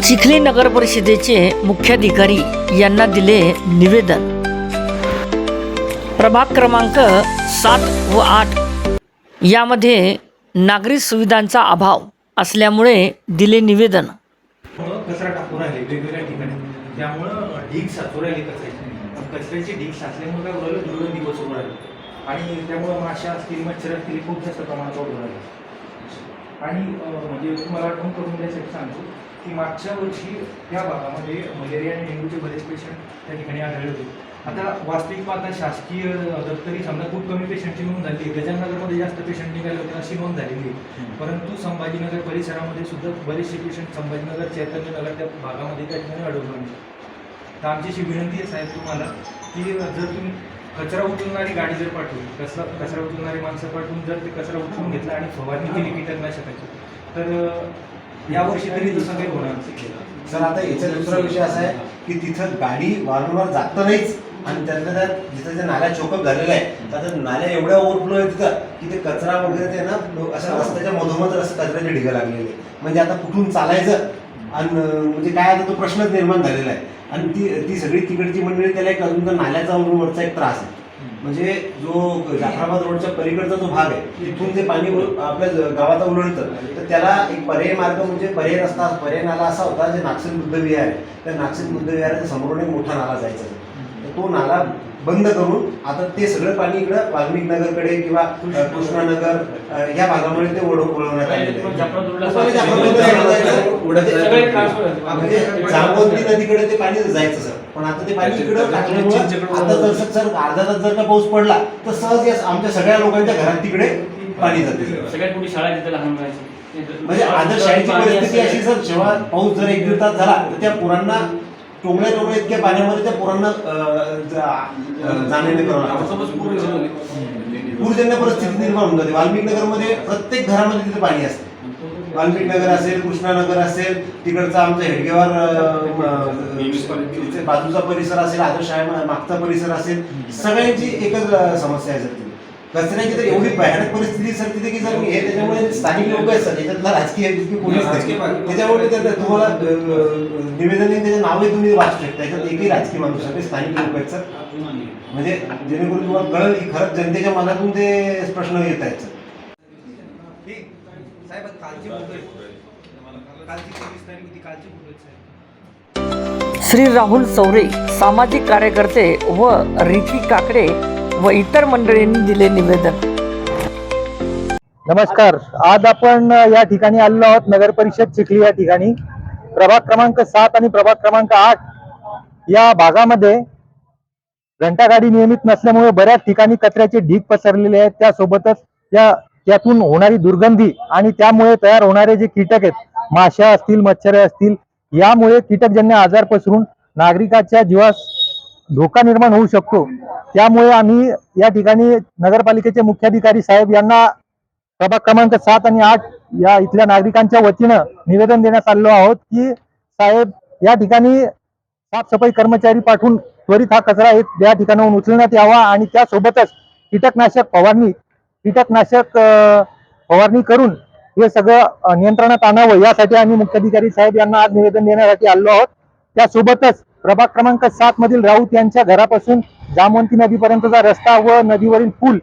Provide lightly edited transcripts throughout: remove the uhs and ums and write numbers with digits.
चिखली नगर परिषदेचे मुख्याधिकारी यांना दिले निवेदन। प्रभाग क्रमांक 7 व 8 यामध्ये नागरी सुविधांचा अभाव असल्यामुळे दिले निवेदन। कचरा टाकून राहिले वेगवेगळ्या ठिकाणी, त्यामुळं ढीग साचू राहिले कचऱ्याची ढीग साचल्यामुळे काय उरलं दुर्गंधी पसरू राहिली आणि त्यामुळं माशा असतील मच्छर असतील खूप जास्त प्रमाणात वाढू राहिले। आणि म्हणजे तुम्हाला आठवण करून द्यायसाठी सांगतो की मागच्या वर्षी त्या भागामध्ये मलेरिया आणि डेंग्यूचे बरेच पेशंट त्या ठिकाणी आढळले होते। आता वास्तविक पाहता शासकीय दप्तरी समजा खूप कमी पेशंटची नोंद झाली, गजाननगरमध्ये जास्त पेशंट निघाले होते अशी नोंद झालेली आहे। परंतु संभाजीनगर परिसरामध्ये सुद्धा बरेचसे पेशंट संभाजीनगर चैतन्यनगर त्या भागामध्ये त्या ठिकाणी आढळून आले। तर आमची अशी विनंती आहे साहेब तुम्हाला की जर तुम्ही कचरा उचलणारी गाडी जर पाठवली, कचरा उचलणारी माणसं पाठवून जर ते कचरा उचलून घेतला आणि फवारणी केली कीटकनाशकाची, तर यावर्षी तरी तसं काही होणार नाही। सर आता याचा दुसरा विषय असा आहे की तिथं गाडी वारंवार जात नाहीच आणि त्यातल्या त्यात जिथं जे नाल्या चोकअप झालेला आहे तर नाल्या एवढ्या ओव्हरफ्लो आहे तिथं की ते कचरा वगैरे ते ना असं रस्त्याच्या मधोमध असं कचऱ्याचे ढिगं लागलेले, म्हणजे आता कुठून चालायचं आणि म्हणजे काय आता तो प्रश्नच निर्माण झालेला आहे। आणि ती सगळी तिकडची मंडळी त्याला एक अजून तर नाल्याचा वरचा एक त्रास आहे, म्हणजे जो जाफराबाद रोडच्या पलीकडचा जो भाग आहे तिथून ते पाणी आपल्या गावात उलटतं, तर त्याला एक पर्यायी मार्ग म्हणजे पर्यायी रस्ता पर्यायी नाला असा होता जे नागसेन बुद्ध विहार आहे, त्या नागसेन बुद्ध विहाराच्या समोरून एक मोठा नाला जायचा, तर तो नाला बंद करून आता ते सगळं पाणी इकडं वाल्मिक नगरकडे किंवा कृष्णानगर ह्या भागामुळे ते वळवण्यात आलेलं म्हणजे जांबवंती नदीकडे ते पाणी जायचं सर, पण आता ते पाणी इकडं टाकल्यामुळे आता जर सर अर्धा तास जर का पाऊस पडला तर सहज आमच्या सगळ्या लोकांच्या घरात तिकडे पाणी जाते। सगळ्यात मोठी शाळा तिथे लहान मुलांची, म्हणजे आदर्श शाळेची परिस्थिती अशी सर, जेव्हा पाऊस जर 1-1.5 तास झाला तर त्या पोरांना टोंगळ्या इतक्या पाण्यामध्ये त्या पोरांना जाणे पूरजन्य परिस्थिती निर्माण होऊन जाते। वाल्मिक नगरमध्ये प्रत्येक घरामध्ये तिथे पाणी असते, वाल्मिक नगर असेल, कृष्णानगर असेल, तिकडचा आमचा हेडगेवार बाजूचा परिसर असेल, आदर्श शाळा मागचा परिसर असेल, सगळ्यांची एकच समस्या आहे सर तिथे कचऱ्याची। तर एवढी भयानक परिस्थिती सर तिथे की सर हे त्याच्यामुळे स्थानिक लोक आहेत सर, याच्यातला राजकीय पोलीस त्याच्यामुळे तुम्हाला निवेदन त्याचे नावही तुम्ही वाचू शकता, याच्यात एकही राजकीय माणूस सगळे स्थानिक लोक आहेत सर, म्हणजे जेणेकरून तुम्हाला कळेल की खरंच जनतेच्या मनातून ते प्रश्न येत आहेत सर। श्री राहुल चौरे सामाजिक कार्यकर्ते व रिकी काकडे व इतर मंडळींनी दिले निवेदन। नमस्कार, आज आपण या ठिकाणी आलेलो आहोत नगर परिषद चिखली या ठिकाणी। प्रभाग क्रमांक 7 आणि प्रभाग क्रमांक 8 या भागामध्ये घंटागाडी नियमित नसल्यामुळे बऱ्याच ठिकाणी कचऱ्याचे ढीग पसरलेले आहेत, त्यासोबतच त्यातून होणारी दुर्गंधी आणि त्यामुळे तयार होणारे जे कीटक आहेत, माशा असतील, मच्छर असतील, यामुळे कीटकजन्य आजार पसरून नागरिकाच्या जीवास धोका निर्माण होऊ शकतो। त्यामुळे आम्ही या ठिकाणी नगरपालिकेचे मुख्याधिकारी साहेब यांना प्रभाग क्रमांक 7 आणि 8 या इथल्या नागरिकांच्या वतीनं निवेदन देण्यास आलेलो आहोत की साहेब या ठिकाणी साफसफाई कर्मचारी पाठवून त्वरित हा कचरा या ठिकाणाहून उचलण्यात यावा आणि त्यासोबतच कीटकनाशक फवारणी करून हे सगळं नियंत्रणात आणावं, यासाठी आम्ही मुख्याधिकारी साहेब यांना आज निवेदन देण्यासाठी आलो आहोत। त्यासोबतच प्रभाग क्रमांक 7 मधील राऊत यांच्या घरापासून जामवंती नदीपर्यंतचा रस्ता व नदीवरील पूल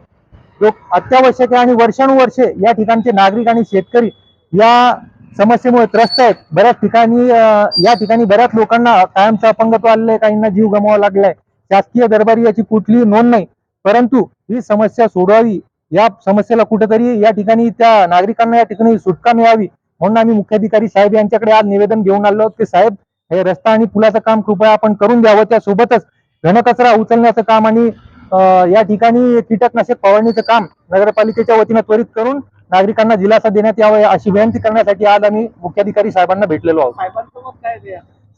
अत्यावश्यक आहे आणि वर्षानुवर्षे या ठिकाणचे नागरिक आणि शेतकरी या समस्येमुळे त्रस्त आहेत। बऱ्याच ठिकाणी या ठिकाणी बऱ्याच लोकांना कायमचं अपंगत्व आलेलं आहे, काहींना जीव गमवावा लागलाय। शासकीय दरबारी याची कुठलीही नोंद नाही, परंतु ही समस्या सोडवावी, या समस्येला कुठेतरी या ठिकाणी त्या नागरिकांना या ठिकाणी सुटका मिळावी म्हणून आम्ही मुख्याधिकारी साहेब यांच्याकडे आज निवेदन घेऊन आलो आहोत की साहेब हे रस्ता आणि पुलाचं काम कृपया आपण करून द्यावं, त्यासोबतच घनकचरा उचलण्याचं काम आणि या ठिकाणी कीटकनाशक फवारणीचं काम नगरपालिकेच्या वतीनं त्वरित करून नागरिकांना दिलासा देण्यात यावा अशी विनंती करण्यासाठी आज आम्ही मुख्याधिकारी साहेबांना भेटलेलो आहोत।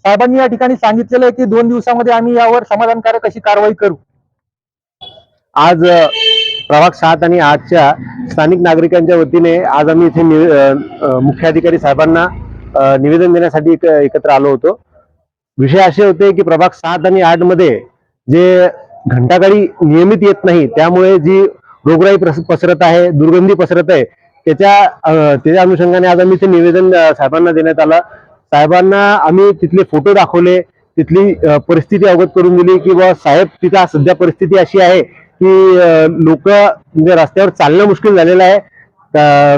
साहेबांनी या ठिकाणी सांगितलेलं आहे की 2 दिवसामध्ये आम्ही यावर समाधानकारक अशी कारवाई करू। आज प्रभाग 7 आणि 8च्या स्थानिक नागरिकांच्या वतीने आज आम्ही इथे मुख्याधिकारी साहेबांना निवेदन देण्यासाठी एकत्र आलो होतो। विषय असे होते की प्रभाग 7 आणि 8 मध्ये जे घंटागाडी नियमित येत नाही, त्यामुळे जी रोगराई पसरत आहे, दुर्गंधी पसरत आहे, त्याच्या अनुषंगाने आज आम्ही इथे निवेदन साहेबांना देण्यात आलं। साहेबांना आम्ही तिथले फोटो दाखवले, तिथली परिस्थिती अवगत करून दिली की बा साहेब तिथं सध्या परिस्थिती अशी आहे की लोक म्हणजे रस्त्यावर चालणं मुश्किल झालेलं आहे.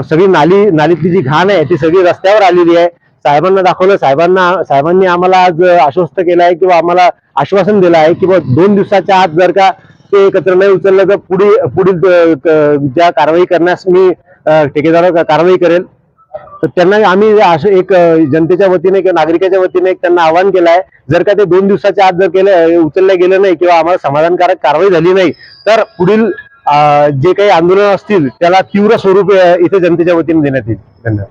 सगळी नालीतली जी घाण आहे ती सगळी रस्त्यावर आलेली आहे. साहेबांना दाखवलं, साहेबांनी आम्हाला आज आश्वस्त केलं आहे किंवा आम्हाला आश्वासन दिलं आहे की बा 2 दिवसाच्या आत जर का ते कचरा नाही उचललं तर पुढील ज्या कारवाई करण्यास मी ठेकेदारावर कारवाई करेल. तर त्यांना आम्ही असं एक जनतेच्या वतीने किंवा नागरिकाच्या वतीने एक त्यांना आवाहन केलं आहे, जर का ते 2 दिवसाच्या आत जर उचललं गेलं नाही किंवा आम्हाला समाधानकारक कारवाई झाली नाही तर पुढील जे काही आंदोलन असतील त्याला तीव्र स्वरूप इथे जनतेच्या वतीने देण्यात येईल. धन्यवाद.